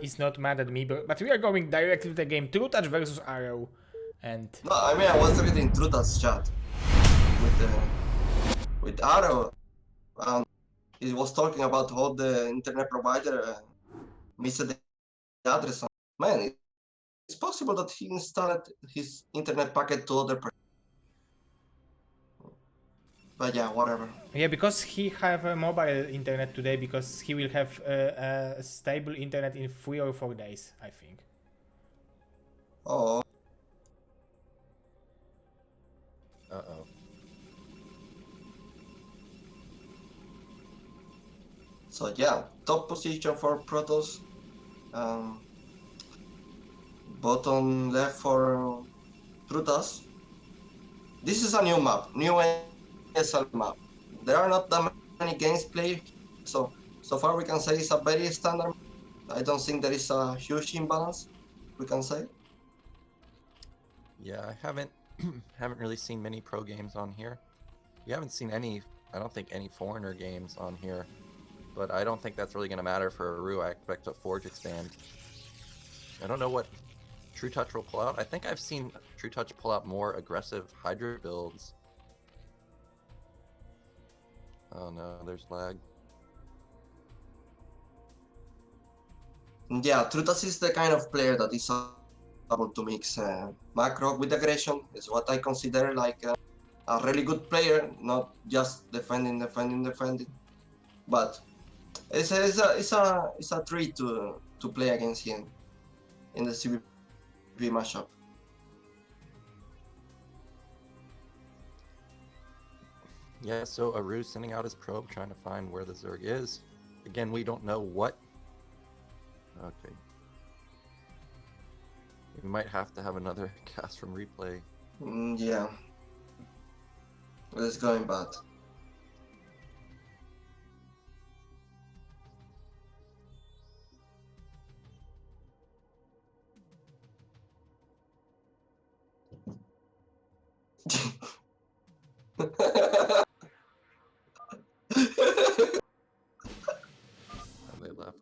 is not mad at me, but we are going directly to the game. Trutacz versus Arew. And No, I mean, I was reading Trutacz chat with Arew. He was talking about how the internet provider missed the address. Man, it's possible that he installed his internet packet to other. But yeah, whatever. yeah, because he have a mobile internet today, because he will have a stable internet in 3 or 4 days, I think. Oh. Uh-oh. So yeah, top position for Protoss. Bottom left for Trutacz. This is a new map, new SL map. There are not that many games played, so far we can say it's a very standard. I don't think there is a huge imbalance, we can say. Yeah, I haven't really seen many pro games on here. You haven't seen any, I don't think, any foreigner games on here. But I don't think that's really going to matter for Arew. I expect a Forge expand. I don't know what Trutacz will pull out. I think I've seen Trutacz pull out more aggressive Hydra builds. Oh no, there's lag. Yeah, Trutacz is the kind of player that is able to mix macro with aggression. It's what I consider like a really good player, not just defending. But it's a treat to play against him in the CVP matchup. Yeah, so Arew sending out his probe, trying to find where the Zerg is. Again, we don't know what. Okay. We might have to have another cast from replay. Yeah. It's going bad. And they left.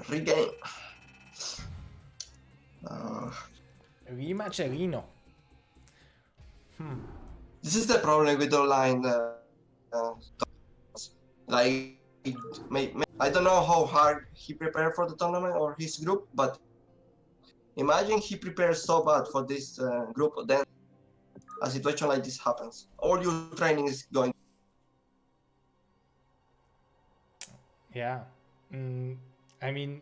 Regain. Rematch Reno. This is the problem with online. Like, I don't know how hard he prepared for the tournament or his group, but imagine he prepares so bad for this group, then a situation like this happens. All your training is going. Yeah. I mean,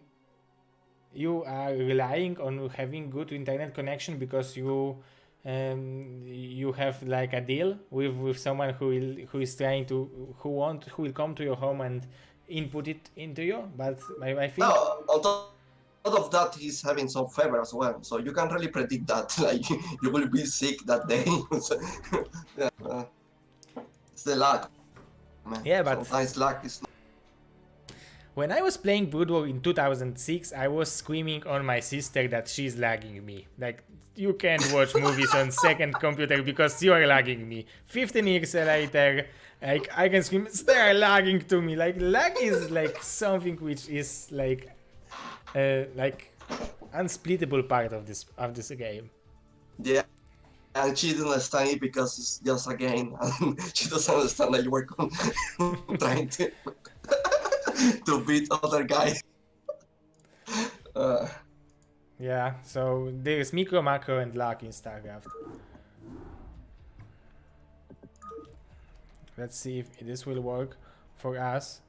you are relying on having good internet connection because you have like a deal with someone who is trying to who will come to your home and input it into you. But I think No, on top of that, he's having some fever as well, so you can really predict that. Like, you will be sick that day. Yeah, it's the luck, man. yeah, but sometimes luck is. when I was playing Brood War in 2006, I was screaming on my sister that she's lagging me. Like, you can't watch movies on second computer because you are lagging me. 15 years later, like, I can scream, they are lagging to me. Like, lag is like something which is like unsplittable part of this game. Yeah, and she doesn't understand it because it's just a game, and she doesn't understand that you were trying to to beat other guys. Yeah, so there's micro, macro, and luck in StarCraft. Let's see if this will work for us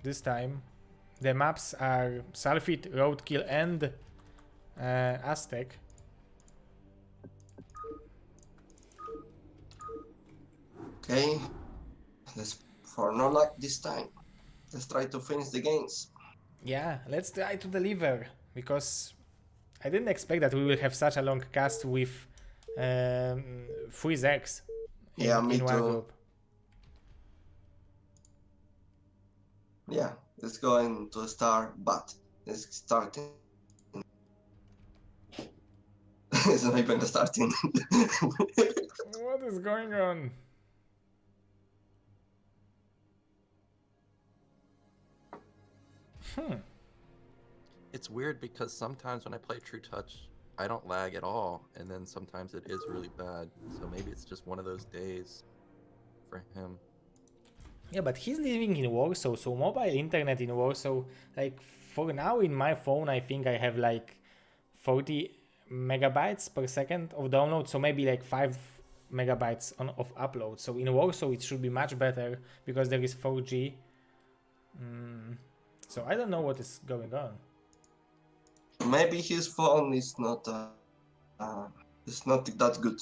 this time. The maps are Sulfite, Roadkill, and Aztec. Okay, for no luck this time. Let's try to finish the games. Yeah, let's try to deliver, because I didn't expect that we will have such a long cast with 3 Zergs in one group. Yeah, let's go into start, but it's starting. It's not even starting. What is going on? Hmm. It's weird because sometimes when I play Trutacz, I don't lag at all, and then sometimes it is really bad. So maybe it's just one of those days for him. Yeah, but he's living in Warsaw, so mobile internet in Warsaw, like for now in my phone, I think I have like 40 megabytes per second of download, so maybe like 5 megabytes of upload. So in Warsaw, it should be much better because there is 4G. So I don't know what is going on. Maybe his phone is not that good.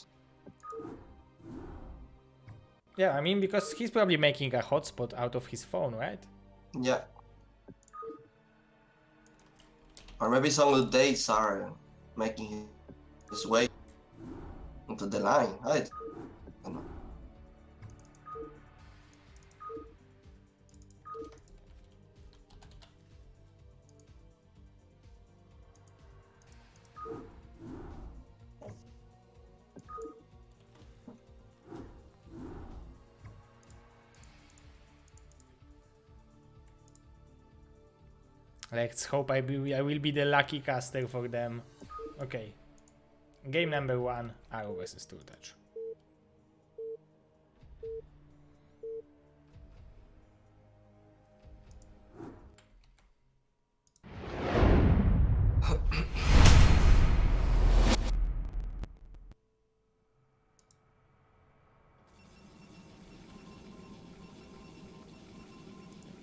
Yeah, I mean, because he's probably making a hotspot out of his phone, right? Yeah. Or maybe some of the days are making his way into the line. I don't know. Let's hope I will be the lucky caster for them. Okay. Game number 1, Arew versus Trutacz.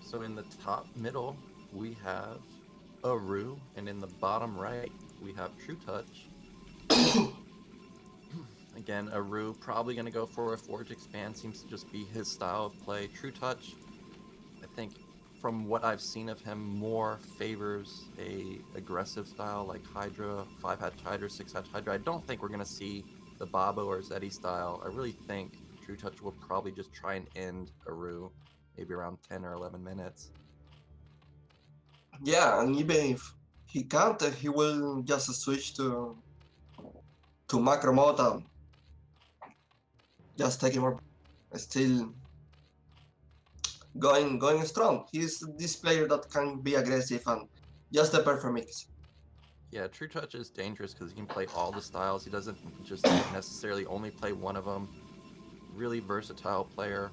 So in the top middle, we have Arew, and in the bottom right, we have Trutacz. Again, Arew probably going to go for a Forge Expand, seems to just be his style of play. Trutacz, I think, from what I've seen of him, more favors a aggressive style like Hydra, 5-hatch Hydra, 6-hatch Hydra. I don't think we're going to see the Babo or Zeddy style. I really think Trutacz will probably just try and end Arew, maybe around 10 or 11 minutes. Yeah, and even if he can't, he will just switch to macro mode and just taking more. Still going strong. He's this player that can be aggressive and just the perfect mix. Yeah, Trutacz is dangerous because he can play all the styles. He doesn't just necessarily only play one of them. Really versatile player.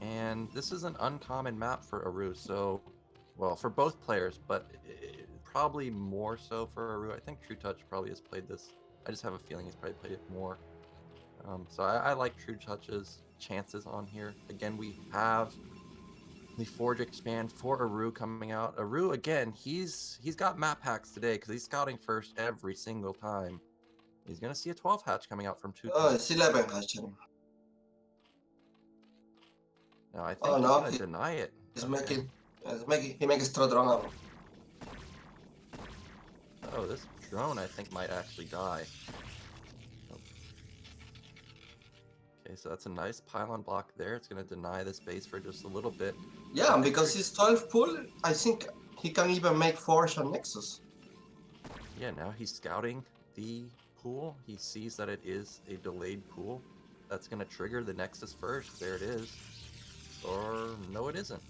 And this is an uncommon map for Arew, so, well, for both players, but probably more so for Arew. I think Trutacz probably has played this. I just have a feeling he's probably played it more. So I like Trutacz's chances on here. Again, we have the Forge Expand for Arew coming out. Arew, again, he's got map hacks today because he's scouting first every single time. He's going to see a 12 hatch coming out from Oh, Trutacz. it's 11 actually. Now, I think Oh he's no, going to deny it. he's Okay. he makes straight drone. Oh, this drone, I think, might actually die. Oh. Okay, so that's a nice pylon block there. It's going to deny this base for just a little bit. Yeah, because he's 12 pull, I think he can even make Forge and Nexus. Yeah, now he's scouting the pool. He sees that it is a delayed pool. That's going to trigger the Nexus first. There it is. Or no, it isn't.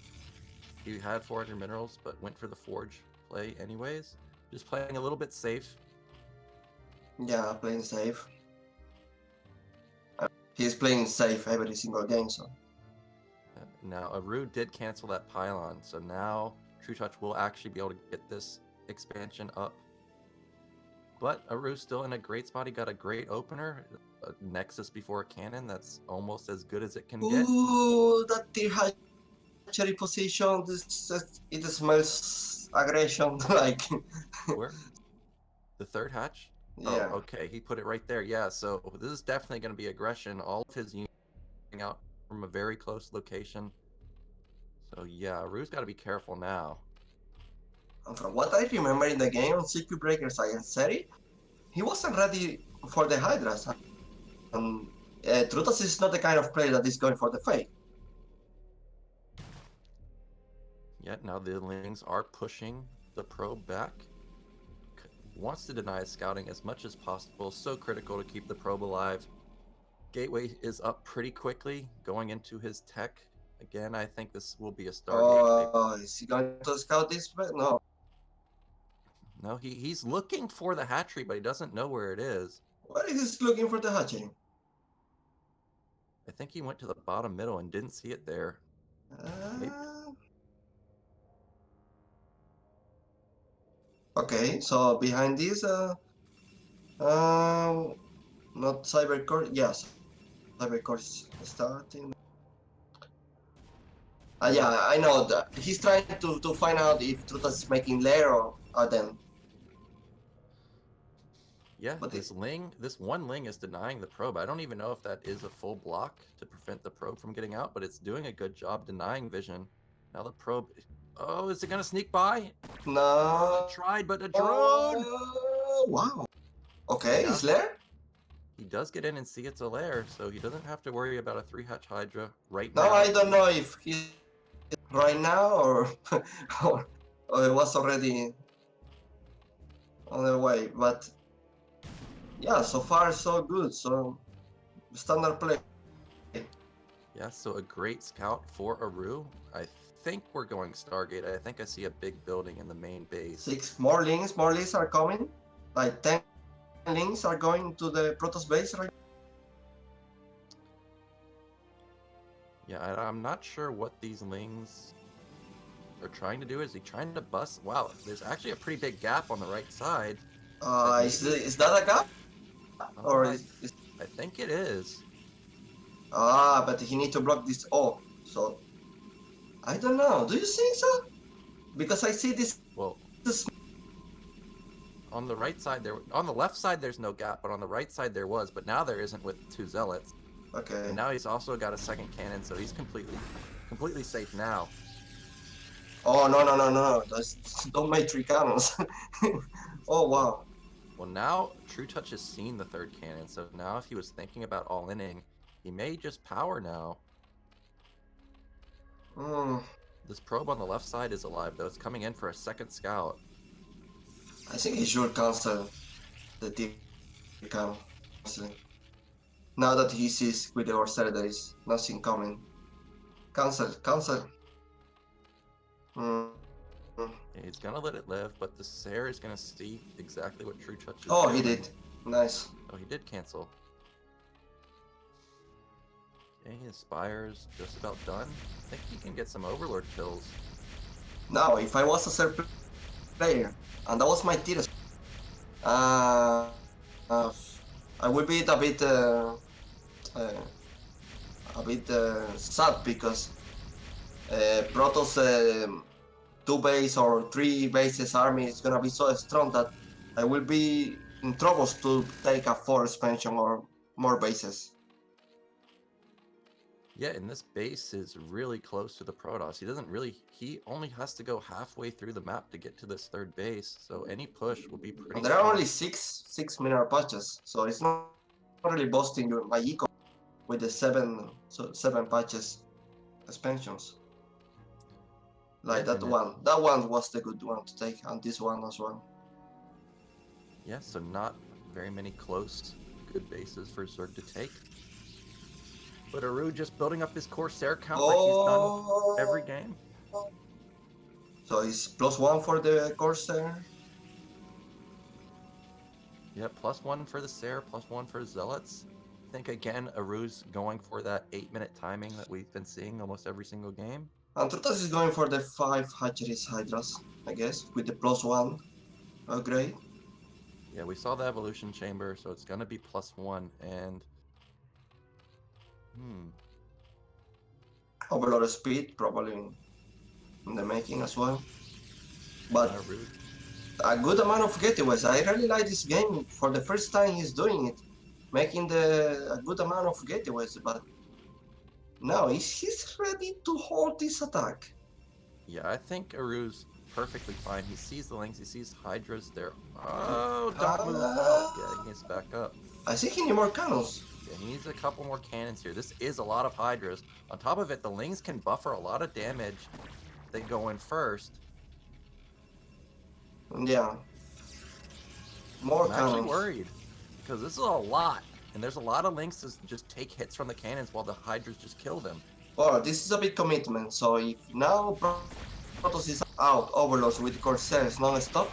He had 400 minerals, but went for the Forge play anyways. Just playing a little bit safe. Yeah, playing safe. He's playing safe every single game, so. Now, Arew did cancel that pylon, so now Trutacz will actually be able to get this expansion up. But Arew's still in a great spot. He got a great opener, a Nexus before a cannon. That's almost as good as it can get. Ooh, that tier hatchery position, it smells aggression, like. Where? The third hatch? Yeah. Oh, okay. He put it right there. Yeah, so this is definitely going to be aggression. All of his units coming out from a very close location. So yeah, Arew's got to be careful now. And from what I remember in the game on Circuit Breakers against Seri, he wasn't ready for the Hydras. And Trutacz is not the kind of player that is going for the fake. Yet now the Lings are pushing the probe back. Wants to deny his scouting as much as possible. So critical to keep the probe alive. Gateway is up pretty quickly, going into his tech. Again, I think this will be a Stargate. Oh, is he going to scout this? No. No, he's looking for the hatchery, but he doesn't know where it is. Where is he looking for the hatchery? I think he went to the bottom middle and didn't see it there. Okay, so behind this, not Cybercore. Yes, Cybercore is starting. Yeah, I know that he's trying to find out if Trutacz is making lair or them. Yeah, But this one ling is denying the probe. I don't even know if that is a full block to prevent the probe from getting out, but it's doing a good job denying vision. Now the probe, oh, is it gonna sneak by? No. Oh, it tried, but a drone! Wow. Okay, Yeah. is lair? He does get in and see it's a lair, so he doesn't have to worry about a 3-hatch Hydra right No, now. I don't know if he's right now or, or it was already on the way, but yeah, so far so good. So standard play. Yeah, so a great scout for Arew. I think we're going Stargate. I think I see a big building in the main base. 6 more links are coming. Like 10 links are going to the Protoss base right now. Yeah, I'm not sure what these lings are trying to do. Is he trying to bust? Wow, there's actually a pretty big gap on the right side. Is that a gap? Or I think it is. but he need to block this. Oh, so I don't know. Do you think so? Because I see this. Well, on the right side on the left side there's no gap, but on the right side there was. But now there isn't with 2 zealots. Okay. And now he's also got a second cannon, so he's completely safe now. Oh no! Don't make 3 cannons. Oh wow. Well, now Trutacz has seen the 3rd cannon, so now if he was thinking about all-inning, he may just power now. This probe on the left side is alive, though. It's coming in for a second scout. I think he should cancel the team canceling. Now that he sees with the Corsair there is nothing coming. Cancel. He's gonna let it live, but the Sayer is gonna see exactly what Trutacz is Oh, doing. he did. Nice. Oh, he did cancel. Okay, his Spire's just about done. I think he can get some Overlord kills. Now, if I was a Ser player, and that was my tier, I would be a bit sad because Protoss 2 base or 3 bases army is gonna be so strong that I will be in troubles to take a 4 expansion or more bases. Yeah, and this base is really close to the Protoss. He only has to go halfway through the map to get to this 3rd base, so any push will be pretty And there are strong. only six mineral patches, so it's not really boosting my eco with the 7 patches expansions. Like Yeah, that one was the good one to take, and this one as well. Yeah, so not very many close good bases for Zerg to take. But Arew just building up his Corsair count like he's done every game. So it's +1 for the Corsair. Yeah, +1 for the Sayer, +1 for Zealots. I think again, Arew's going for that 8-minute timing that we've been seeing almost every single game. And Trutacz is going for the 5 hatcheries Hydras, I guess, with the +1 upgrade. Yeah, we saw the Evolution Chamber, so it's gonna be +1, and Overlord speed, probably in the making as well. But a good amount of gateways. I really like this game. For the first time he's doing it, making a good amount of gateways, but now he's ready to hold this attack. Yeah, I think Arew's perfectly fine. He sees the links, he sees Hydras there. Oh, don't move out. Yeah, he needs to back up. I think he needs more cannons. Yeah, he needs a couple more cannons here. This is a lot of Hydras. On top of it, the Lings can buffer a lot of damage if they go in first. Yeah. More I'm cannons. actually worried, because this is a lot. And there's a lot of Lings to just take hits from the cannons while the Hydras just kill them. Well, this is a big commitment, so if now Protoss is out Overlords with Corsairs non-stop,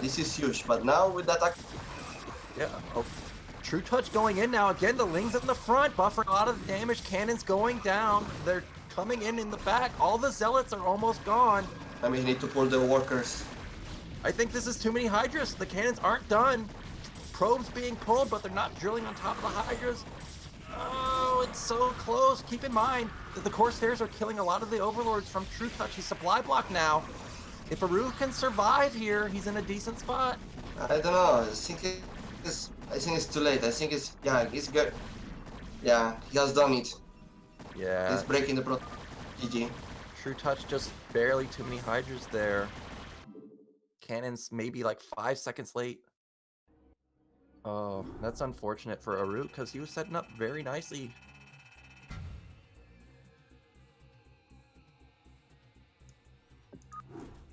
this is huge. But now with that Yeah. Oh, Trutacz going in now. Again, the Lings in the front, buffering a lot of the damage. Cannons going down. They're coming in the back. All the Zealots are almost gone. I mean, you need to pull the workers. I think this is too many Hydras. The cannons aren't done. Probes being pulled, but they're not drilling on top of the Hydras. Oh, it's so close. Keep in mind that the Corsairs are killing a lot of the Overlords from Trutacz. He's supply block now. If Arew can survive here, he's in a decent spot. I don't know. I think it's too late. I think it's good. Yeah, he has done it. Yeah. He's breaking the pro. GG. Trutacz just barely too many Hydras there. Cannons maybe like 5 seconds late. Oh, that's unfortunate for Arew because he was setting up very nicely.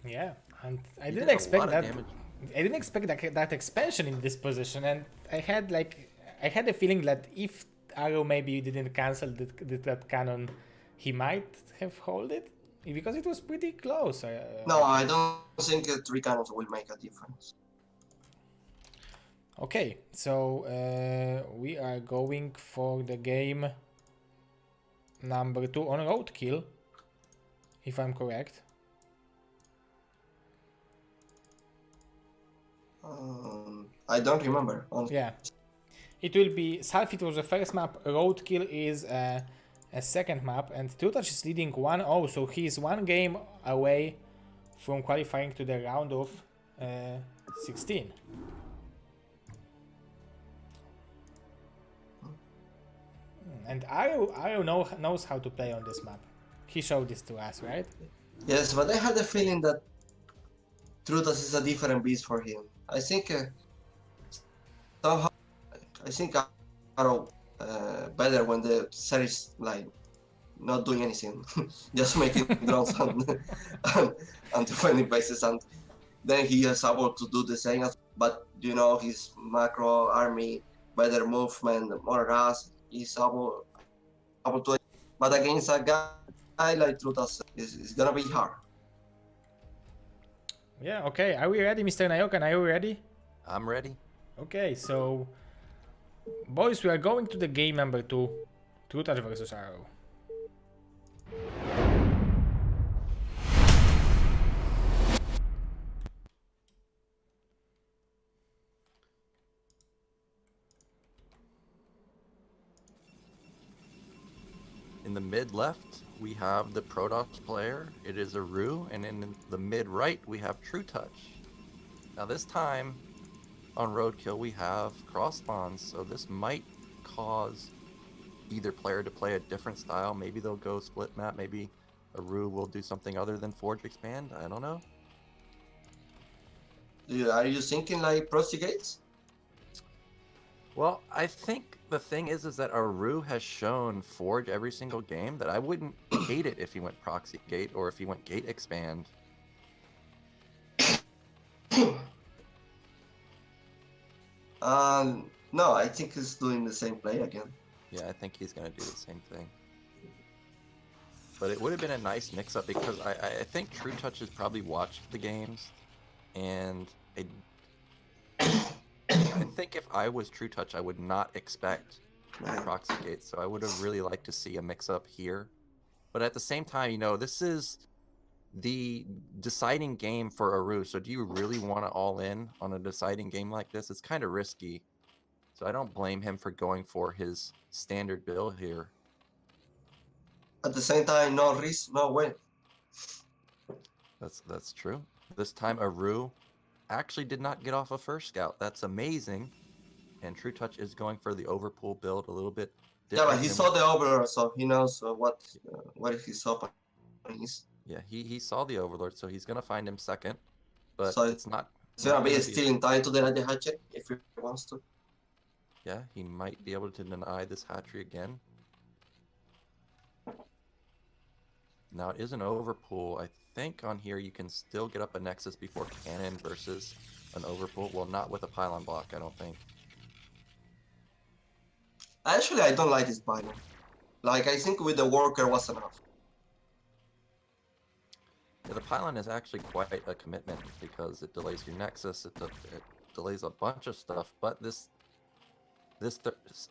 Yeah, and I He didn't did a expect lot of that. damage. I didn't expect that expansion in this position, and I had a feeling that if Arew maybe didn't cancel that cannon, he might have hold it because it was pretty close. No, I don't think 3 cannons will make a difference. Okay, so we are going for the game number 2 on roadkill, if I'm correct. I don't remember. Yeah, it will be Sulfit was the first map, roadkill is a second map, and Trutacz is leading 1-0, so he's 1 game away from qualifying to the round of 16. And Arew knows how to play on this map. He showed this to us, right? Yes, but I had a feeling that Trutacz is a different beast for him. I think somehow, I think Arew better when the series like not doing anything, just making drones and defending bases, and then he is able to do the same. But you know, his macro army, better movement, more gas, he's able to. But against a guy like Trutacz, it's gonna be hard. Yeah, okay. Are we ready, Mr. Nayokan? Are you ready? I'm ready. Okay, so boys, we are going to the game number 2, Trutacz versus Arew. In the mid left, we have the Protoss player. It is Arew, and in the mid right, we have Trutacz. Now this time, on roadkill, we have cross spawns, so this might cause either player to play a different style. Maybe they'll go split map. Maybe Arew will do something other than Forge Expand. I don't know. Are you thinking like Proxy Gates? Well, I think the thing is that Arew has shown Forge every single game that I wouldn't hate it if he went Proxy Gate or if he went Gate Expand. No, I think he's doing the same play again. Yeah, I think he's going to do the same thing. But it would have been a nice mix-up because I think Trutacz has probably watched the games, and I think if I was Trutacz, I would not expect Proxy Gate, so I would have really liked to see a mix-up here. But at the same time, you know, this is the deciding game for Arew, so do you really want to all in on a deciding game like this? It's kind of risky, so I don't blame him for going for his standard build here. At the same time, no risk, no win. That's true. This time Arew actually did not get off a first scout. That's amazing. And Trutacz is going for the overpool build a little bit different. Yeah, but he saw the Overlord, so he knows what his opening is. Yeah, he saw the Overlord, so he's gonna find him second. But So it's not. He's gonna be still in time to deny the hatchet if he wants to. Yeah, he might be able to deny this hatchery again. Now it is an overpool. I think on here you can still get up a Nexus before cannon versus an overpool. Well, not with a pylon block, I don't think. Actually, I don't like this pylon. Like, I think with the worker was enough. Yeah, the pylon is actually quite a commitment because it delays your nexus, it delays a bunch of stuff, but this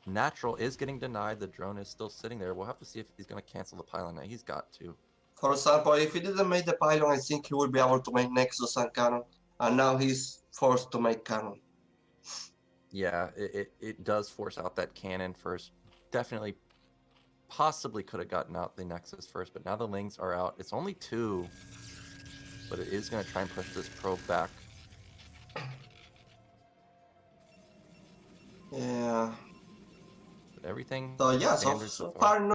natural is getting denied. The drone is still sitting there. We'll have to see if he's going to cancel the pylon. Now, he's got to. For example, if he didn't make the pylon, I think he would be able to make Nexus and Cannon, and now he's forced to make Cannon. Yeah, it does force out that cannon first. Definitely, possibly could have gotten out the Nexus first, but now the Lings are out. It's only 2, but it is going to try and push this probe back. Yeah. But everything. So yeah, so far no.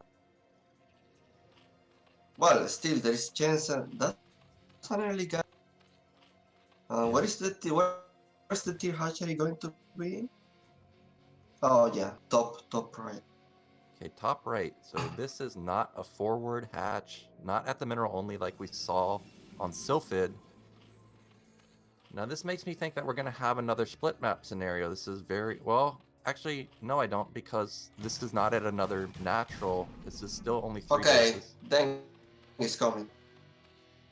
Well, still there is chance. That's an early guy. Yeah. Where's the tier hatchery going to be? Oh yeah, top right. Okay, top right. So this is not a forward hatch, not at the mineral only like we saw on Sylphid. Now this makes me think that we're going to have another split map scenario. This is very, well, actually, no I don't, because this is not at another natural. This is still only 3 bases. Then he's coming.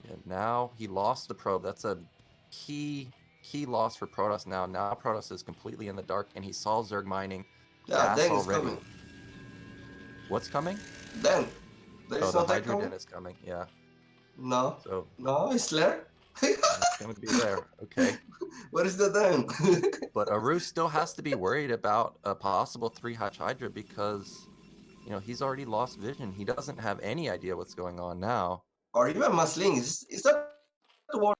Yeah, now he lost the probe. That's a key loss for Protoss now. Now Protoss is completely in the dark, and he saw Zerg mining. Yeah, then he's already. coming. What's coming? Then. There is the not Hydra coming? Den is coming, yeah. No. So no, it's there. it's gonna be there. Okay. Where is the den? But Arew still has to be worried about a possible 3-hatch Hydra because, you know, he's already lost vision. He doesn't have any idea what's going on now. Or even Masling. Is that the one?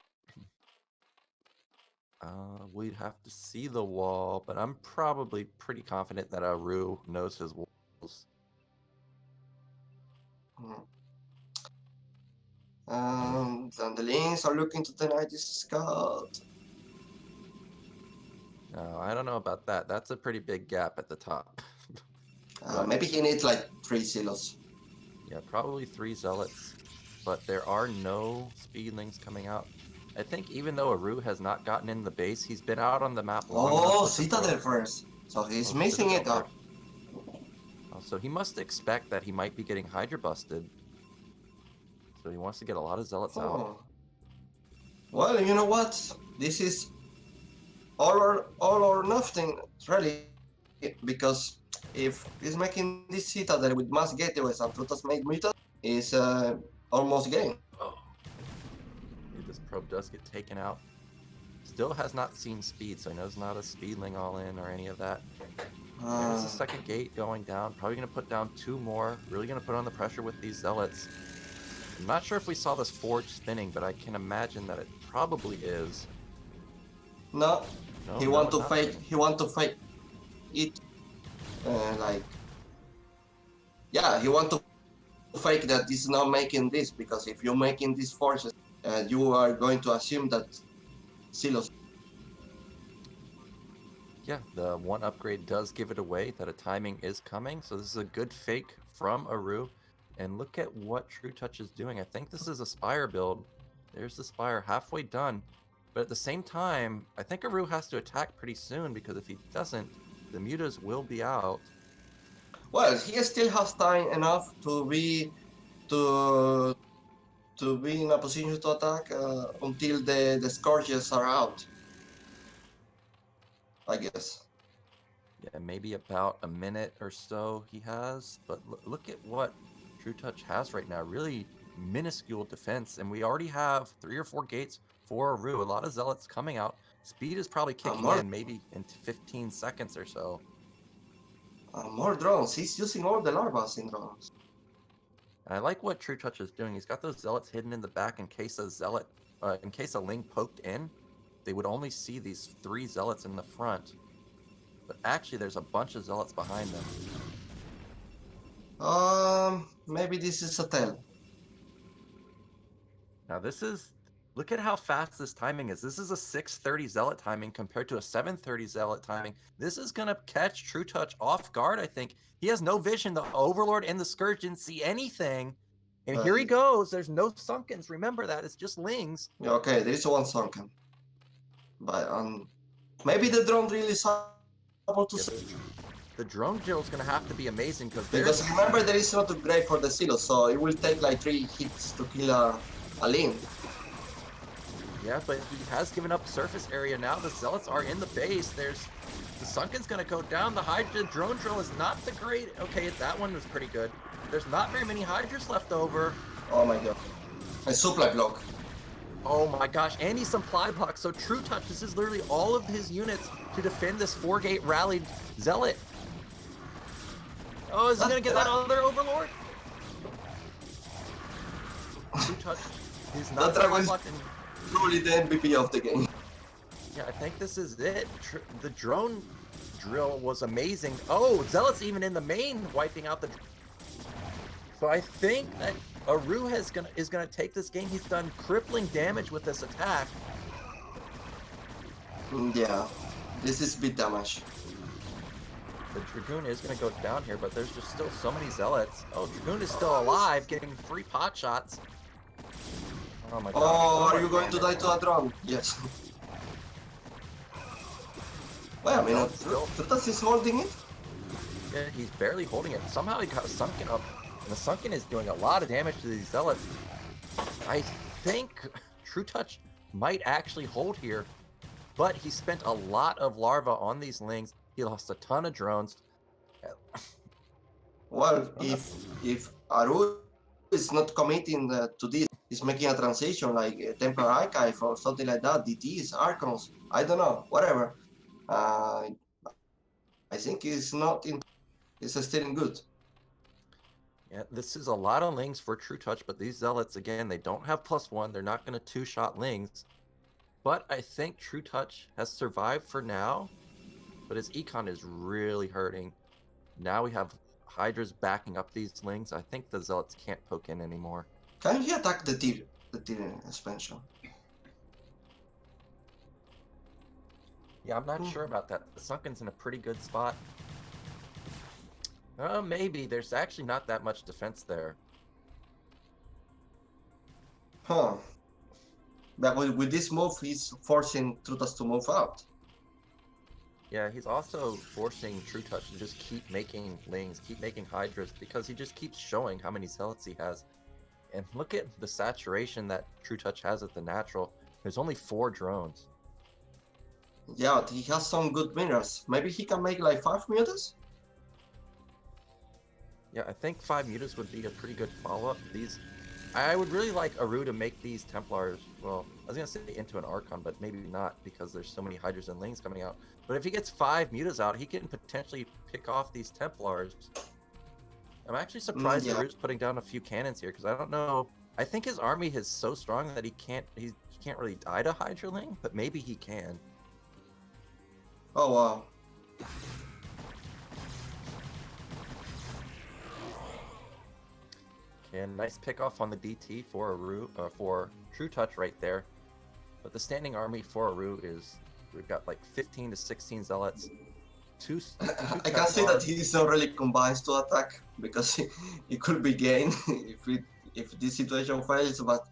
We'd have to see the wall, but I'm probably pretty confident that Arew knows his walls. And the Lings are looking to deny this scout. No, I don't know about that. That's a pretty big gap at the top. Maybe he needs like 3 silos. Yeah, probably 3 zealots, but there are no speedlings coming out. I think even though Arew has not gotten in the base, he's been out on the map long enough. Oh, Citadel first. So he's missing it up. So he must expect that he might be getting Hydra busted. So he wants to get a lot of zealots out. Well, you know what? This is all or nothing, really. Because if he's making this Citadel with mass gateways and Trutacz made mutant, is almost game. Oh. This probe does get taken out. Still has not seen speed, so he knows not a speedling all in or any of that. There's the second gate going down. Probably going to put down 2 more. Really going to put on the pressure with these zealots. I'm not sure if we saw this forge spinning, but I can imagine that it probably is. No, he want to fake. He want to fake it. He want to fake that this is not making this, because if you're making these forges, you are going to assume that silos. Yeah, the 1 upgrade does give it away that a timing is coming, so this is a good fake from Arew. And look at what Trutacz is doing. I think this is a Spire build. There's the Spire halfway done. But at the same time, I think Arew has to attack pretty soon, because if he doesn't, the mutas will be out. Well, he still has time enough to be in a position to attack until the Scourges are out, I guess. Yeah, maybe about a minute or so he has. But look at what Trutacz has right now. Really minuscule defense. And we already have 3 or 4 gates for Arew. A lot of zealots coming out. Speed is probably kicking in maybe in 15 seconds or so. More drones. He's using all the larvas in drones. And I like what Trutacz is doing. He's got those zealots hidden in the back in case a Ling poked in. They would only see these 3 zealots in the front. But actually, there's a bunch of zealots behind them. Maybe this is a tell. Now look at how fast this timing is. This is a 6:30 zealot timing compared to a 7:30 zealot timing. This is going to catch Trutacz off guard, I think. He has no vision. The Overlord and the Scourge didn't see anything. And here he goes. There's no Sunkens. Remember that. It's just Lings. Okay, there is 1 Sunken. But maybe the drone really is able to see. The drone drill is going to have to be amazing because Because remember, there is not upgrade for the silo, so it will take like 3 hits to kill a lane. Yeah, but he has given up surface area now. The Zealots are in the base. The Sunken's going to go down. The Hydra drone drill is not the great. Okay, that one was pretty good. There's not very many Hydras left over. Oh my god. A supply block. Oh my gosh, and he's supply block. So Trutacz, this is literally all of his units to defend this 4-gate rallied Zealot. Oh, is he going to get that other Overlord? Trutacz is not supply blocked. Probably the MVP of the game. Yeah, I think this is it. The drone drill was amazing. Oh, Zealot's even in the main wiping out the... So I think that Arew is gonna take this game. He's done crippling damage with this attack. Yeah, this is big damage. The Dragoon is gonna go down here, but there's just still so many Zealots. Oh, Dragoon is still alive, getting 3 pot shots. Oh my god. Oh, are you going to die to a drone? Yes. Wait a minute, Trutacz is holding it? Yeah, he's barely holding it. Somehow he got a Sunken up, and the Sunken is doing a lot of damage to these Zealots. I think Trutacz might actually hold here, but he spent a lot of larva on these lings. He lost a ton of drones. Well, if Arew is not committing to this, he's making a transition like Templar Archive or something like that, DTs, Archons, I don't know, whatever. I think he's not in. He's still in good. Yeah, this is a lot of lings for Trutacz, but these Zealots, again, they don't have +1. They're not going to 2-shot lings. But I think Trutacz has survived for now, but his econ is really hurting. Now we have Hydras backing up these lings. I think the Zealots can't poke in anymore. Can he attack the tier expansion? Yeah, I'm not sure about that. The Sunken's in a pretty good spot. Maybe. There's actually not that much defense there. Huh. But with this move, he's forcing Trutacz to move out. Yeah, he's also forcing Trutacz to just keep making lings, keep making Hydras, because he just keeps showing how many Zealots he has. And look at the saturation that Trutacz has at the natural. There's only 4 drones. Yeah, but he has some good minerals. Maybe he can make like 5 mutas? Yeah, I think 5 mutas would be a pretty good follow-up. I would really like Arew to make these Templars, well, I was going to say into an Archon, but maybe not because there's so many Hydras and Lings coming out. But if he gets 5 mutas out, he can potentially pick off these Templars. I'm actually surprised Arew's putting down a few cannons here, because I don't know. I think his army is so strong that he can't really die to Hydraling, but maybe he can. Oh, wow. And nice pick off on the DT for Arew, for Trutacz right there. But the standing army for Arew is, we've got like 15 to 16 Zealots. Two I can see that he's not really combined to attack because it could be gain if this situation fails. But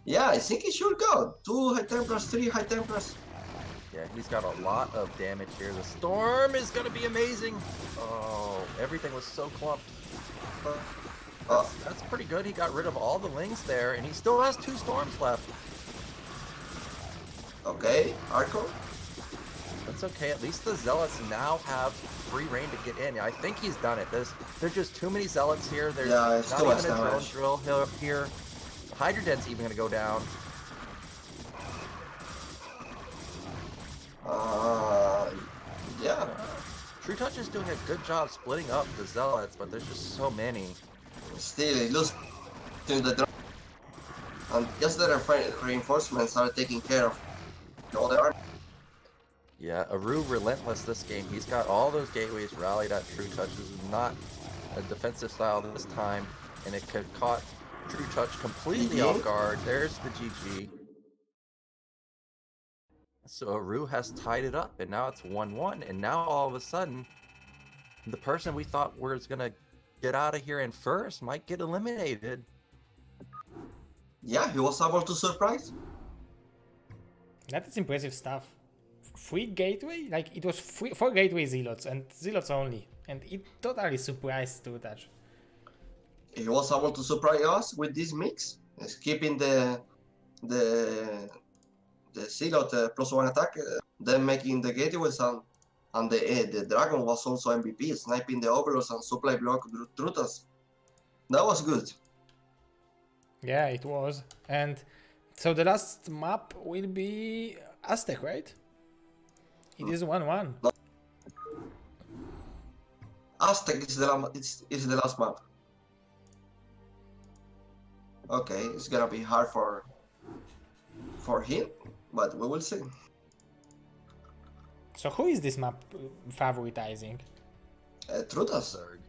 yeah, I think he should go 2 High Templars, 3 High Templars. Yeah, he's got a lot of damage here. The storm is gonna be amazing. Oh, everything was so clumped. That's pretty good. He got rid of all the lings there, and he still has 2 storms left. Okay, Arco. That's okay. At least the Zealots now have free reign to get in. I think he's done it. There's just too many Zealots here. There's it's not too much even a drone damage. drill here. The Hydra Den's even going to go down. Yeah. Trutacz is doing a good job splitting up the Zealots, but there's just so many. Still, he loses to the drone. And just the reinforcements are taking care of the other army. Yeah, Arew relentless this game. He's got all those gateways rallied at Trutacz. This is not a defensive style this time, and it could caught Trutacz completely off guard. There's the GG. So Arew has tied it up, and now it's 1-1, and now all of a sudden, the person we thought was gonna get out of here in first might get eliminated. Yeah, he was able to surprise. That is impressive stuff free gateway, like it was free for gateway zealots and zealots only, and it totally surprised Trutacz. He was able to surprise us with this mix, skipping the zealot +1 attack, then making the gateways and the dragon was also MVP, sniping the overlords and supply block Trutacz. That was good. Yeah, it was. And so the last map will be Aztec, right? It is 1-1. Aztec is the last map. Okay, it's gonna be hard for him, but we will see. So who is this map favoritizing? Trutacz. Zerg.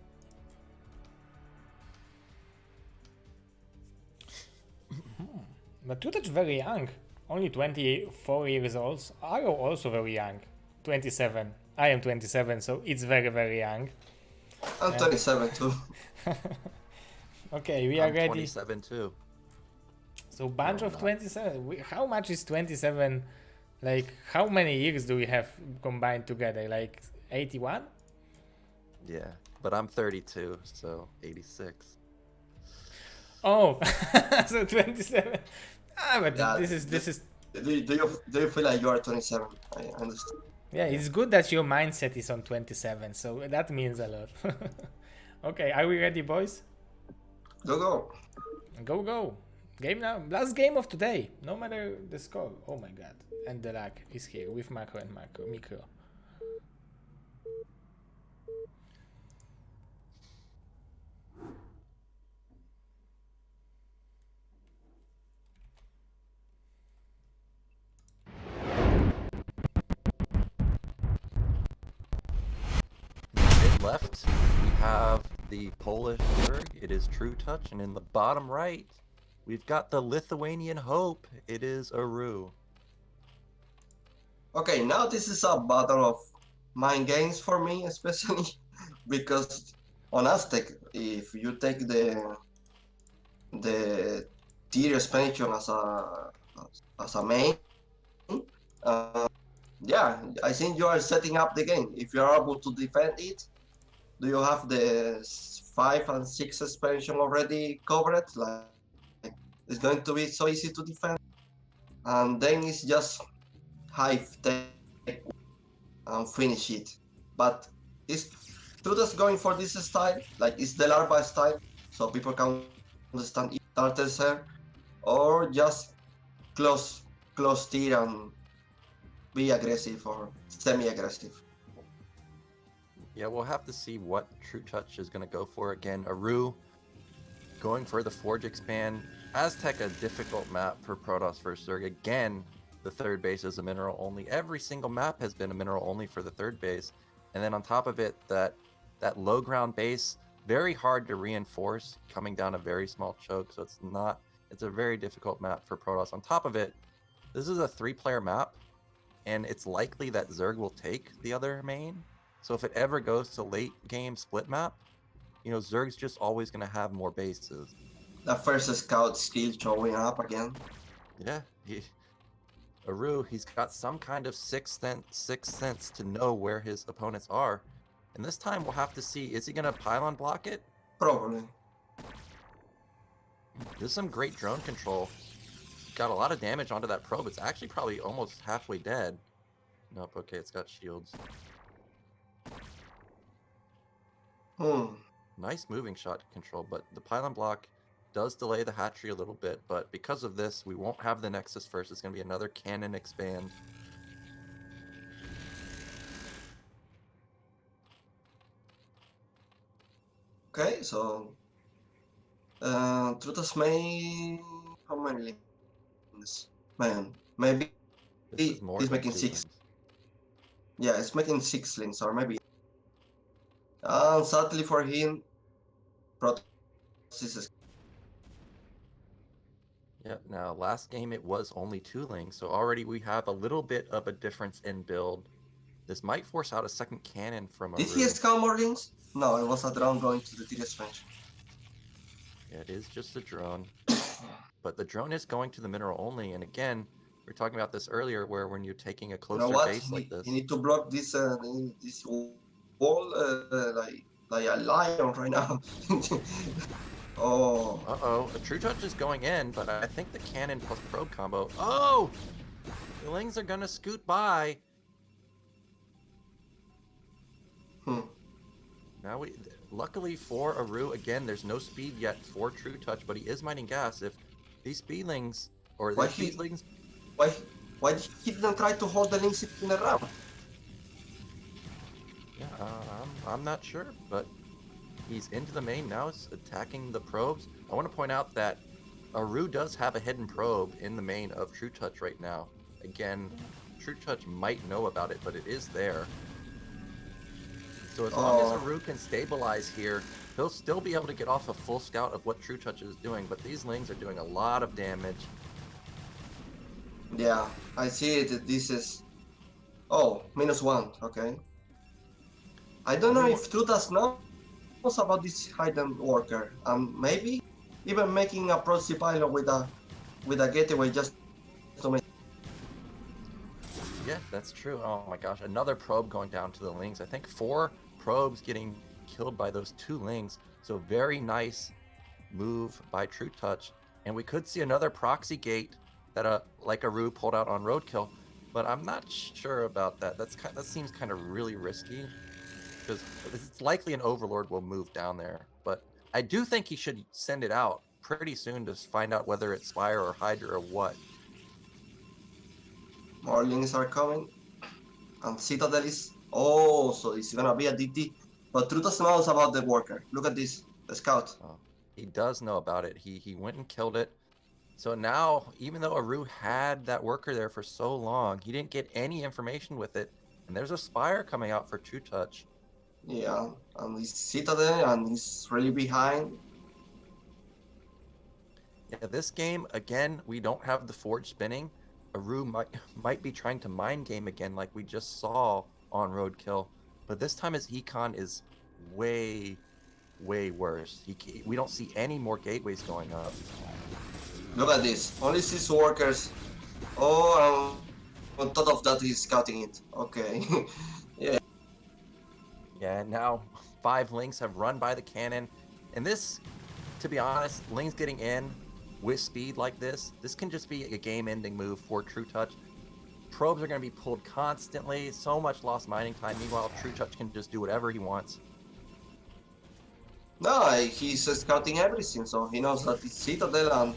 But Trutacz very young, only 24 years old. Arew also very young, 27. I am 27, so it's very, very young. I'm 27 too. Okay, we are I'm ready. 27 too. So bunch No, of not. 27. How much is 27? Like, how many years do we have combined together? Like 81? Yeah, but I'm 32, so 86. Oh, so 27. But Yeah, this is. Do you feel like you are 27? I understand. Yeah, it's good that your mindset is on 27, so that means a lot. Okay, are we ready, boys? Go. Go. Game now. Last game of today, no matter the score. Oh my god. And the lag is here with macro and micro. Mid left, we have the Polish Zerg. It is Trutacz, and in the bottom right, we've got the Lithuanian Hope. It is Arew. Okay, now this is a battle of mind games for me, especially because on Aztec, if you take the tier expansion as a main, yeah, I think you are setting up the game. If you are able to defend it, do you have the 5 and 6 expansion already covered? Like, it's going to be so easy to defend, and then it's just hive take and finish it. But is Trutacz going for this style? Like, it's the larva style, so people can understand it starters here, or just close tier and be aggressive or semi-aggressive? Yeah, we'll have to see what Trutacz is going to go for. Again, Arew going for the Forge expand. Aztec, a difficult map for Protoss versus Zerg. Again, the third base is a mineral only. Every single map has been a mineral only for the third base. And then on top of it, that low ground base, very hard to reinforce, coming down a very small choke. So it's a very difficult map for Protoss. On top of it, this is a 3-player map, and it's likely that Zerg will take the other main. So if it ever goes to late game split map, Zerg's just always going to have more bases. The first scout skill showing up again. Yeah, Arew, he's got some kind of sixth sense to know where his opponents are. And this time we'll have to see, is he going to pylon block it? Probably. There's some great drone control. Got a lot of damage onto that probe. It's actually probably almost halfway dead. Nope, okay, it's got shields. Nice moving shot control, but the pylon block does delay the hatchery a little bit, but because of this, we won't have the Nexus first. It's going to be another cannon expand. Okay, so Trutacz may how many links? Man, maybe This is more he's than making 6. links. Yeah, it's making 6 links, or maybe. Sadly for him, Protoss is. Yep, now last game it was only 2 links, so already we have a little bit of a difference in build. This might force out a second cannon from Did he Arew. scout more links? No, it was a drone going to the tier expansion. Yeah, it is just a drone. But the drone is going to the mineral only, and again, were talking about this earlier, where when you're taking a You know closer what? base like this. He need to block this this wall like a lion right now. Oh, Uh-oh, a Trutacz is going in, but I think the cannon plus probe combo. Oh! The Lings are gonna scoot by. hmm. Now luckily for Arew, again, there's no speed yet for Trutacz, but he is mining gas. If these speedlings, or Why these he speedlings, why why he didn't try to hold the links in the round? yeah, I'm not sure, but he's into the main now, is attacking the probes. I want to point out that Arew does have a hidden probe in the main of Trutacz right now. Again, Trutacz might know about it, but it is there. So as long as Oh, Arew can stabilize here, he'll still be able to get off a full scout of what Trutacz is doing, but these Lings are doing a lot of damage. yeah, I see it. This is -1. Okay. I don't know Only one. if Trutacz knows about this hidden worker, and maybe even making a proxy pilot with a gateway just to make. Yeah, that's true. Oh my gosh, another probe going down to the Lings. I think 4 probes getting killed by those 2 Lings. So very nice move by Trutacz. And we could see another proxy gate that like Arew pulled out on Roadkill, but I'm not sure about that. That seems kind of really risky, because it's likely an Overlord will move down there. But I do think he should send it out pretty soon to find out whether it's Spire or Hydra or what. More links are coming, and Citadel is. Oh, so it's gonna be a DT. But Trutacz knows about the worker. Look at this, the scout. Oh, he does know about it. He went and killed it. So now, even though Arew had that worker there for so long, he didn't get any information with it. And there's a Spire coming out for Trutacz. Yeah, and it's Citadel, and he's really behind. Yeah, this game, again, we don't have the Forge spinning. Arew might be trying to mind game again like we just saw on Roadkill. But this time his econ is way, way worse. We don't see any more gateways going up. Look at this. Only 6 workers. Oh, on top of that, he's scouting it. Okay. Yeah. Yeah, now 5 Lings have run by the cannon. And this, to be honest, Lings getting in with speed like this can just be a game-ending move for Trutacz. Probes are going to be pulled constantly, so much lost mining time. Meanwhile, Trutacz can just do whatever he wants. No, he's scouting everything, so he knows that it's Citadel,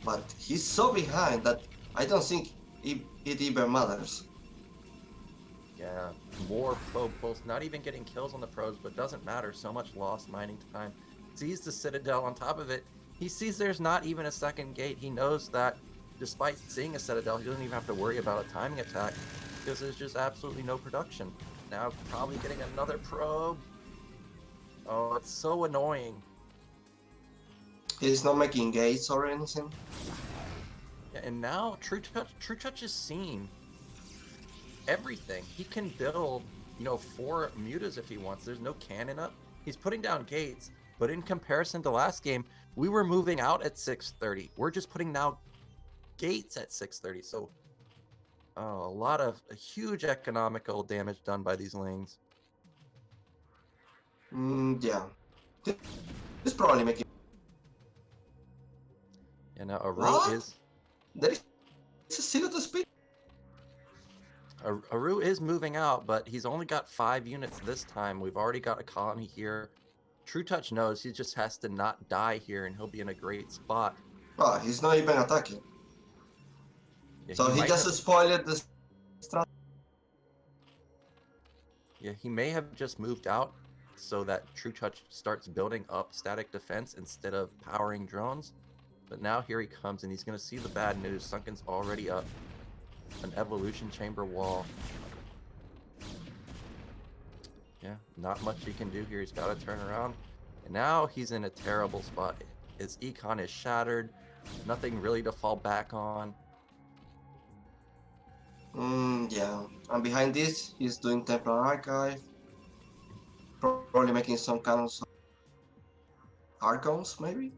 but he's so behind that I don't think it even matters. Yeah, more probe pulls, not even getting kills on the probes, but doesn't matter, so much lost mining time. Sees the Citadel on top of it. He sees there's not even a second gate. He knows that despite seeing a Citadel, he doesn't even have to worry about a timing attack, because there's just absolutely no production. Now probably getting another probe. Oh, it's so annoying. He's not making gates or anything. Yeah, and now Trutacz is seen everything. He can build, 4 mutas if he wants. There's no cannon up. He's putting down gates, but in comparison to last game, we were moving out at 630. We're just putting now gates at 630. So, a huge economical damage done by these Lings. Yeah. He's probably making. And now Arew What? is There is still at the speed. Arew is moving out, but he's only got 5 units this time. We've already got a colony here. Trutacz knows he just has to not die here, and he'll be in a great spot. Oh, he's not even attacking. Yeah, So he just spoiled the strat. Yeah, he may have just moved out so that Trutacz starts building up static defense instead of powering drones. But now here he comes, and he's going to see the bad news. Sunken's already up. An evolution chamber wall. Yeah, not much he can do here. He's got to turn around. And now he's in a terrible spot. His econ is shattered. Nothing really to fall back on. Yeah. And behind this, he's doing Templar Archive. Probably making some kind of Archons, maybe?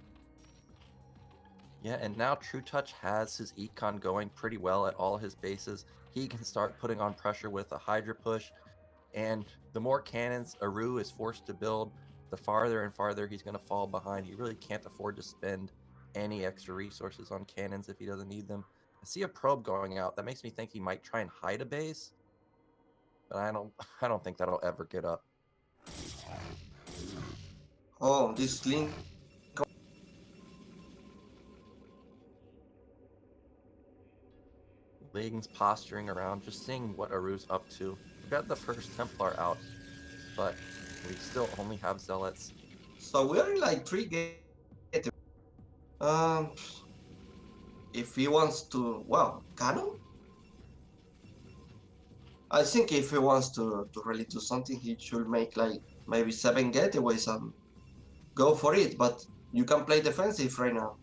Yeah, and now Trutacz has his econ going pretty well at all his bases. He can start putting on pressure with a Hydra push, and the more cannons Arew is forced to build, the farther and farther he's going to fall behind. He really can't afford to spend any extra resources on cannons if he doesn't need them. I see a probe going out. That makes me think he might try and hide a base, but I don't think that'll ever get up. Oh, this link. Ling's posturing around, just seeing what Arew's up to. We got the first Templar out, but we still only have Zealots. So we are in like 3 gates. Um, if he wants to, well, cannon. I think if he wants to really do something, he should make like maybe 7 getaways and go for it. But you can play defensive right now.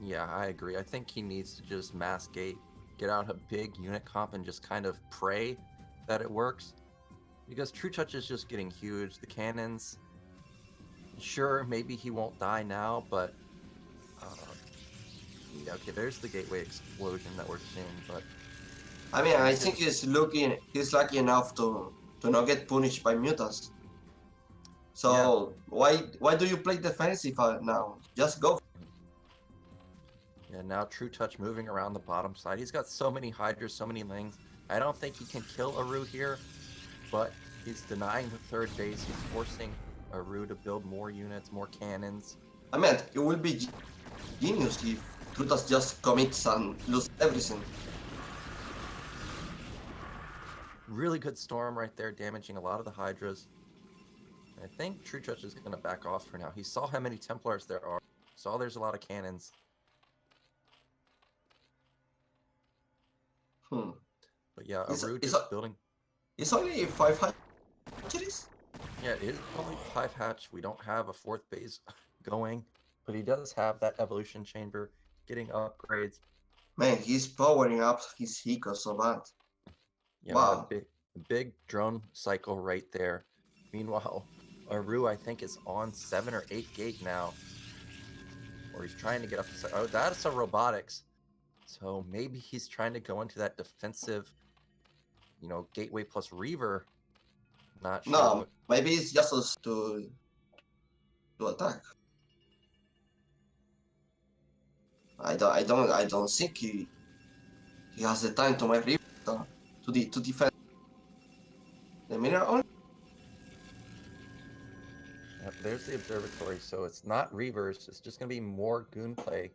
Yeah, I agree. I think he needs to just mass gate, get out a big unit comp, and just kind of pray that it works. Because Trutacz is just getting huge. The cannons, sure, maybe he won't die now, but yeah, okay, there's the gateway explosion that we're seeing. But I mean, I he's think gonna, he's lucky enough to not get punished by mutants. yeah, So why do you play defensive now? Just go. yeah. Now Trutacz moving around the bottom side. He's got so many Hydras, so many Lings. I don't think he can kill Arew here, but he's denying the third base. He's forcing Arew to build more units, more cannons. I mean, it will be genius if Trutacz just commits and lose everything. Really good storm right there, damaging a lot of the Hydras. I think Trutacz is going to back off for now. He saw how many Templars there are. Saw there's a lot of cannons. Hmm. But yeah, It's, Arew it's, just building. it's only 500. Yeah, it is only 5 hatch. We don't have a 4th base going, but he does have that evolution chamber getting upgrades. Man, he's powering up his Hiko so bad. Yeah, we got Wow. a big drone cycle right there. Meanwhile, Arew, I think, is on 7 or 8 gate now. Or he's trying to get up to... Oh, that's a robotics. So maybe he's trying to go into that defensive, gateway plus Reaver. Not sure, No, but maybe it's just us to attack. I don't think he has the time to make Reaper to defend the mineral. there's the observatory. So it's not Reavers. It's just going to be more goon play.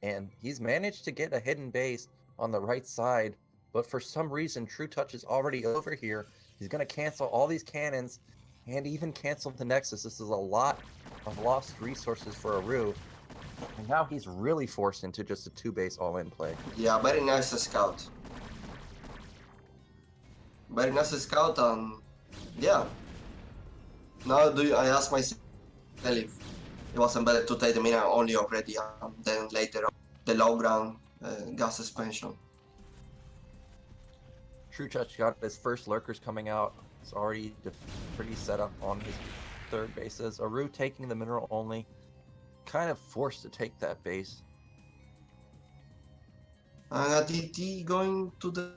And he's managed to get a hidden base on the right side. But for some reason, Trutacz is already over here. He's going to cancel all these cannons and even cancel the Nexus. This is a lot of lost resources for Arew. And now he's really forced into just a 2-base all-in play. Yeah, very nice scout. Very nice scout, and yeah. Now I ask myself if it wasn't better to take the mineral only already, and then later on the low ground gas expansion. Trutacz got his first lurkers coming out. It's already pretty set up on his 3rd bases. Arew taking the mineral only. Kind of forced to take that base. And a DT going to the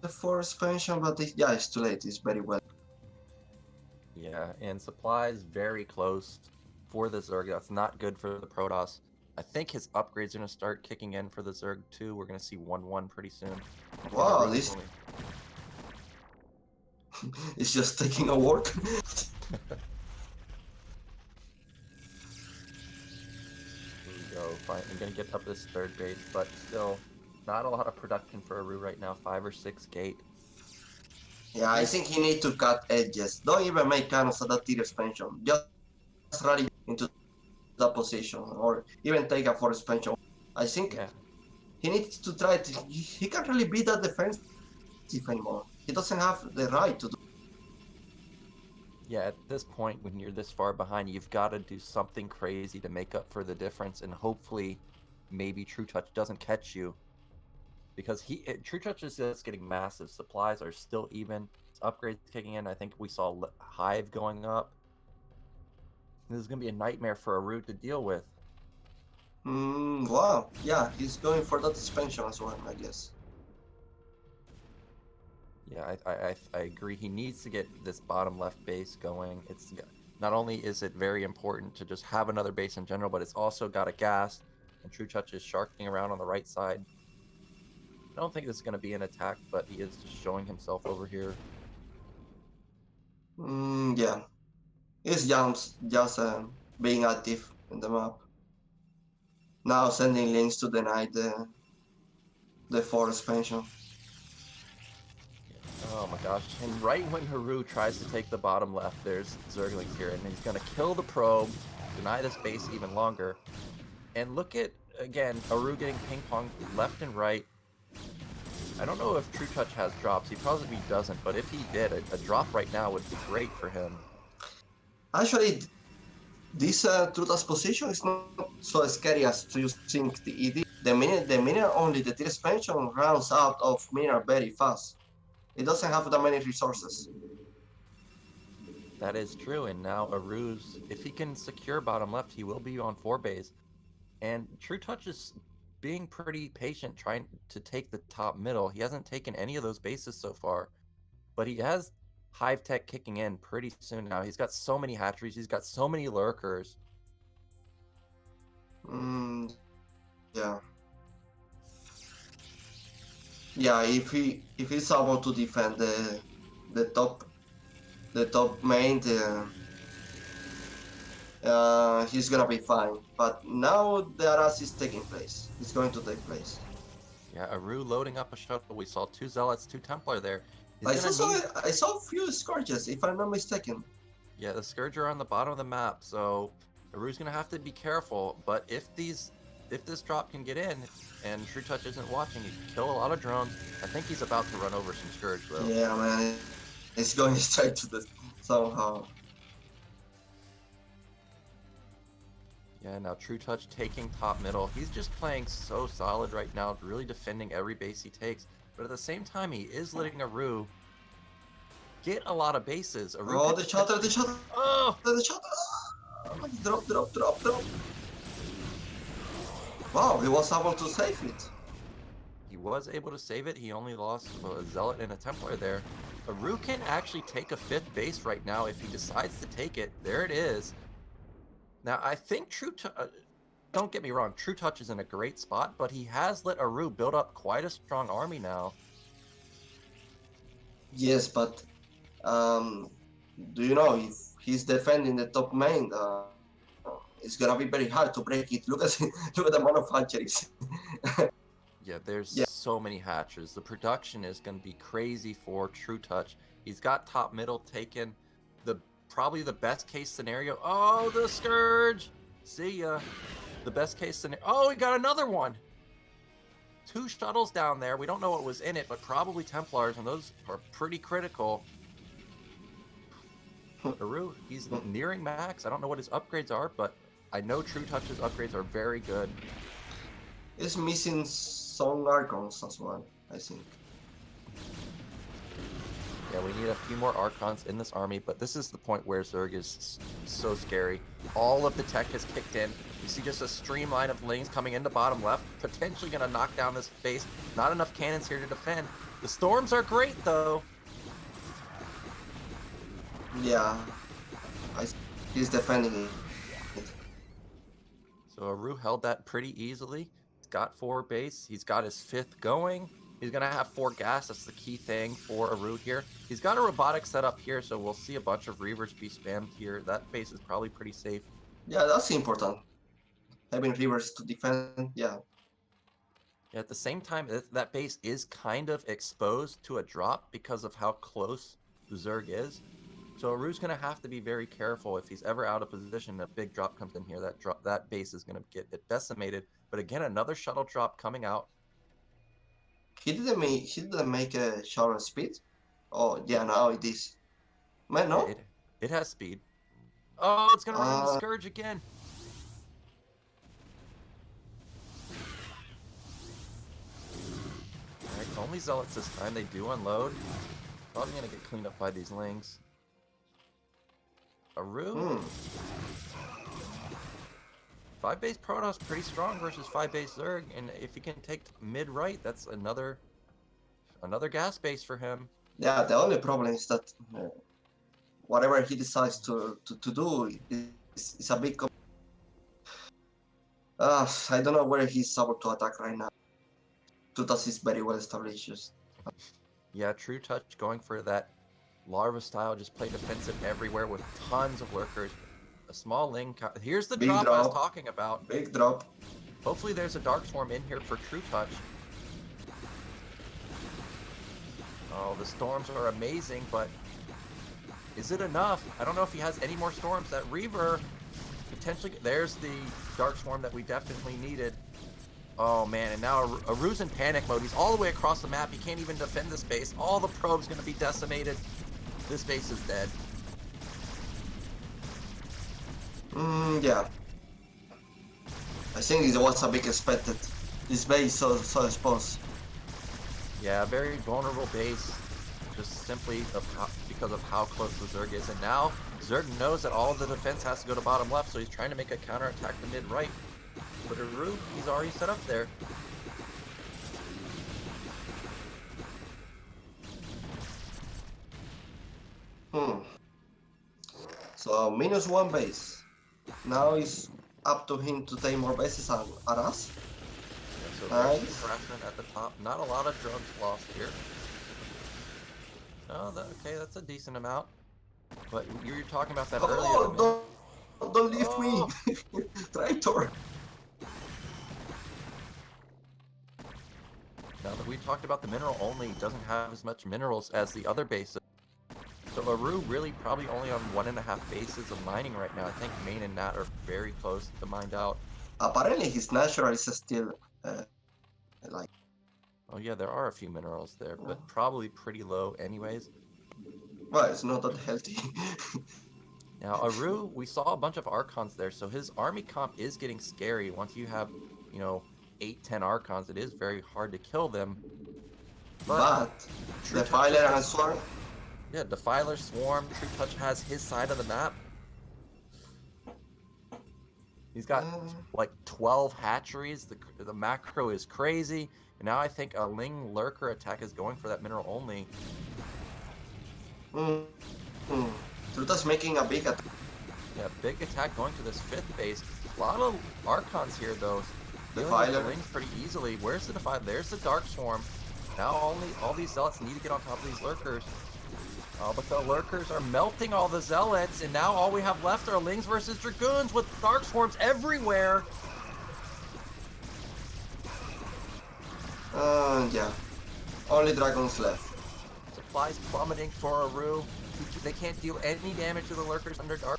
4th expansion, but yeah, it's too late. It's very well. Yeah, and supplies very close for the Zerg. That's not good for the Protoss. I think his upgrades are going to start kicking in for the Zerg too. We're going to see 1-1 pretty soon. Wow, this it's just taking a work. Here we go. Fine. I'm going to get up this 3rd base, but still not a lot of production for Arew right now. 5 or 6 gate. Yeah, I think he needs to cut edges. Don't even make cannons at that tier expansion. Just rally into that position, or even take a 4th expansion. I think he needs to try to. He can't really be that defensive anymore. He doesn't have the right to do. Yeah, at this point, when you're this far behind, you've got to do something crazy to make up for the difference, and hopefully, maybe Trutacz doesn't catch you. Because Trutacz is just getting massive. Supplies are still even. His upgrades kicking in. I think we saw Hive going up. This is going to be a nightmare for Arew to deal with. Wow. Yeah, he's going for that expansion as well, I guess. Yeah, I agree. He needs to get this bottom left base going. It's not only is it very important to just have another base in general, but it's also got a gas. And Trutacz is sharking around on the right side. I don't think this is going to be an attack, but he is just showing himself over here. Yeah. He's just being active in the map. Now sending links to deny the 4 expansion. Oh my gosh. And right when Arew tries to take the bottom left, there's Zerglings here, and he's going to kill the probe, deny this base even longer. And look at, again, Arew getting ping-ponged left and right. I don't know if Trutacz has drops. He probably doesn't, but if he did, a drop right now would be great for him. Actually, this Trutacz position is not so scary as you think it is. The minute only the tier expansion runs out of mineral very fast. It doesn't have that many resources. That is true, and now Arew's, if he can secure bottom left, he will be on 4 base. And Trutacz is being pretty patient trying to take the top middle. He hasn't taken any of those bases so far, but he has Hive Tech kicking in pretty soon now. He's got so many hatcheries, he's got so many lurkers. Yeah. Yeah, if he's able to defend the top main, he's gonna be fine. But now the Aras is taking place. It's going to take place. Yeah, Arew loading up a shuttle. We saw 2 Zealots, 2 Templar there. I saw a few Scourges, if I'm not mistaken. Yeah, the Scourge are on the bottom of the map, so Arew's gonna have to be careful. But if this drop can get in, and Trutacz isn't watching, he can kill a lot of drones. I think he's about to run over some Scourge though. Yeah, man, it's going straight to the somehow. Yeah, now Trutacz taking top middle. He's just playing so solid right now, really defending every base he takes. But at the same time, he is letting Arew get a lot of bases. Arew The shutter! Oh! The shutter! Drop! Wow, he was able to save it. He was able to save it. He only lost a Zealot and a Templar there. Arew can actually take a 5th base right now if he decides to take it. There it is. Now, I think don't get me wrong, Trutacz is in a great spot, but he has let Arew build up quite a strong army now. Yes, but do you know if he's defending the top main? It's gonna be very hard to break it. Look at the amount of hatcheries. Yeah, there's so many hatches. The production is going to be crazy for Trutacz. He's got top middle taken. Probably the best case scenario. Oh, the Scourge! See ya. The best case scenario. Oh, he got another one. 2 shuttles down there. We don't know what was in it, but probably Templars, and those are pretty critical. Arew, he's nearing max. I don't know what his upgrades are, but I know Trutacz's upgrades are very good. It's missing some Archons as well, I think. Yeah, we need a few more Archons in this army, but this is the point where Zerg is so scary. All of the tech has kicked in. You see just a streamline of lanes coming into bottom left, potentially going to knock down this base. Not enough cannons here to defend. The storms are great, though. Yeah, he's defending it. So Arew held that pretty easily. He's got 4 base. He's got his 5th going. He's going to have 4 gas. That's the key thing for Arew here. He's got a robotic set up here, so we'll see a bunch of Reavers be spammed here. That base is probably pretty safe. Yeah, that's important. Having Reavers to defend, yeah. At the same time, that base is kind of exposed to a drop because of how close Zerg is. So Arew's going to have to be very careful. If he's ever out of position, a big drop comes in here, that base is going to get decimated. But again, another shuttle drop coming out. He didn't make a shower speed? Oh, yeah, now it is. Man, no? It has speed. Oh, it's going to run into Scourge again. Alright, only Zealots this time. They do unload. Probably going to get cleaned up by these Lings. Arew? 5 base Protoss pretty strong versus 5 base Zerg, and if he can take mid right, that's another gas base for him. Yeah, the only problem is that whatever he decides to do is a big. I don't know where he's able to attack right now. Trutacz is very well established. Yeah, Trutacz going for that larva style, just play defensive everywhere with tons of lurkers. A small Ling. Here's the Big drop I was drop. talking about. Big drop. Hopefully there's a Dark Swarm in here for Trutacz. Oh, the storms are amazing, but is it enough? I don't know if he has any more storms. That Reaver potentially... There's the Dark Swarm that we definitely needed. Oh man, and now Arew's in panic mode. He's all the way across the map. He can't even defend this base. All the probes going to be decimated. This base is dead. Yeah. I think it was a big expected. This base so exposed. Yeah, very vulnerable base, just simply because of how close the Zerg is. And now Zerg knows that all of the defense has to go to bottom left, so he's trying to make a counterattack to mid right. But Arew, he's already set up there. So -1 base. Now it's up to him to take more bases at us. Yeah, so Nice. there's harassment at the top. Not a lot of drugs lost here. Oh, okay, that's a decent amount. But you were talking about that earlier. Oh, don't leave me, traitor. Now that we talked about the mineral only, doesn't have as much minerals as the other bases. So Arew really probably only on 1.5 bases of mining right now. I think Main and Nat are very close to mined out. Apparently his natural is still like... Oh yeah, there are a few minerals there, but probably pretty low anyways. Well, it's not that healthy. Now Arew, we saw a bunch of Archons there, so his army comp is getting scary. Once you have, 8-10 Archons, it is very hard to kill them. But Defiler and Swarm. Yeah, Defiler, Swarm, Trutacz has his side of the map. He's got like 12 hatcheries. The macro is crazy. And now I think a Ling Lurker attack is going for that mineral only. Trutacz making a big attack. Yeah, big attack going to this 5th base. A lot of Archons here though. Defiler. The Lings pretty easily. Where's the Defiler? There's the Dark Swarm. Now all these Zealots need to get on top of these Lurkers. Oh, but the Lurkers are melting all the Zealots, and now all we have left are Lings versus Dragoons with Dark Swarms everywhere. Yeah. Only dragons left. Supplies plummeting for Arew. They can't deal any damage to the Lurkers under Dark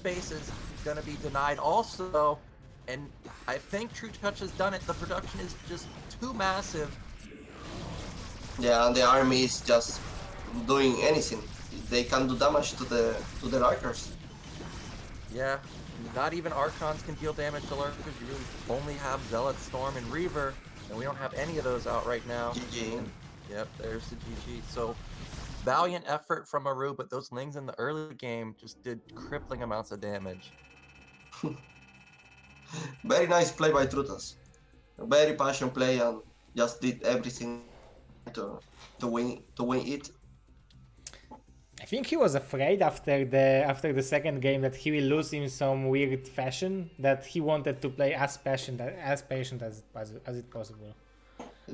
Bases. Gonna be denied also. And I think Trutacz has done it. The production is just too massive. Yeah, and the army is just doing anything. They can do damage to the lurkers. Yeah, not even Archons can deal damage to Lurkers. You really only have Zealot, Storm, and Reaver, and we don't have any of those out right now. GG. And, yep, there's the GG. So, valiant effort from Arew, but those Lings in the early game just did crippling amounts of damage. Very nice play by Trutacz. Very passion play and just did everything to win it. I think he was afraid after the second game that he will lose in some weird fashion, that he wanted to play as patient as it possible.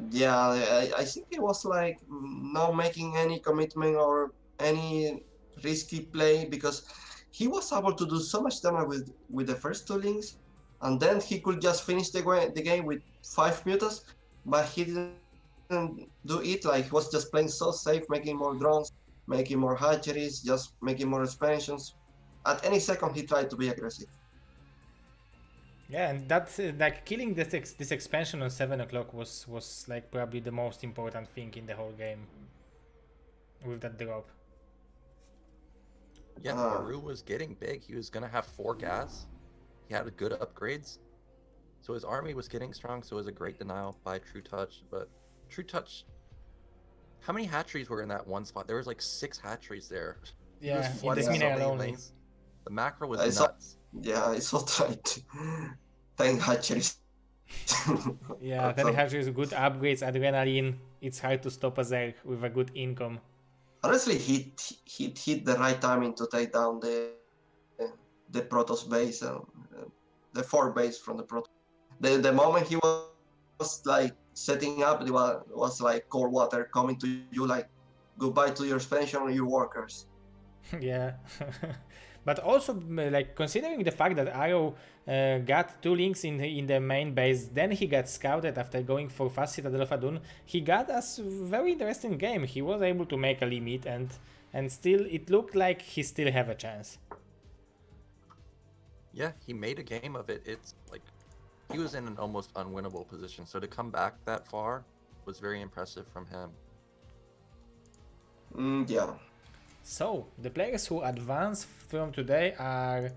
Yeah, I think it was like not making any commitment or any risky play, because he was able to do so much damage with the first 2 Lings, and then he could just finish the game with 5 mutas, but he didn't do it. Like, he was just playing so safe, making more drones, making more hatcheries, just making more expansions. At any second he tried to be aggressive. Yeah, and that's like killing this expansion on 7 o'clock was like probably the most important thing in the whole game with that drop. Yeah, Arew was getting big. He was gonna have 4 gas. He had good upgrades. So his army was getting strong, so it was a great denial by Trutacz. But Trutacz, how many hatcheries were in that one spot? There was like 6 hatcheries there. He was Yeah, in flooding this so mineral many only. lanes. The macro was I saw- nuts. Yeah, it's so tight. Thank hatcheries. Yeah, then hatcheries, good upgrades, adrenaline. It's hard to stop a Zerg with a good income. Honestly, he hit the right timing to take down the Protoss base, the 4 base from the Protoss. The moment he was like setting up, it was like cold water coming to you, like goodbye to your expansion and your workers. Yeah. But also, like, considering the fact that Arew got 2 links in the main base, then he got scouted after going for fast Citadel of Adun, he got a very interesting game. He was able to make a limit, and still it looked like he still have a chance. Yeah, he made a game of it. It's like he was in an almost unwinnable position, so to come back that far was very impressive from him. Yeah. So, the players who advance from today are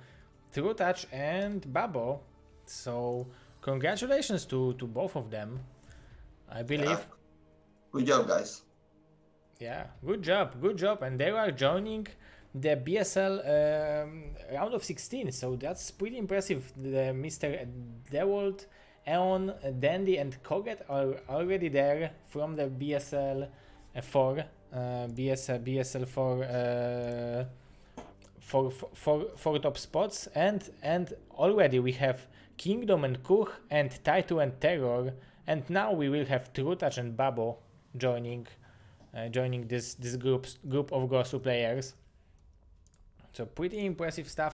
Trutacz and Babo. So, congratulations to both of them. I believe. Yeah. Good job, guys. Yeah, good job. And they are joining the BSL round of 16. So that's pretty impressive. The Mr. Dewold, Eon, Dandy, and Koget are already there from the BSL 4. BSL 4 for top spots, and already we have Kingdom and Kuch and Taitu and Terror, and now we will have Trutacz and Babo joining this group of Gosu players. So pretty impressive stuff.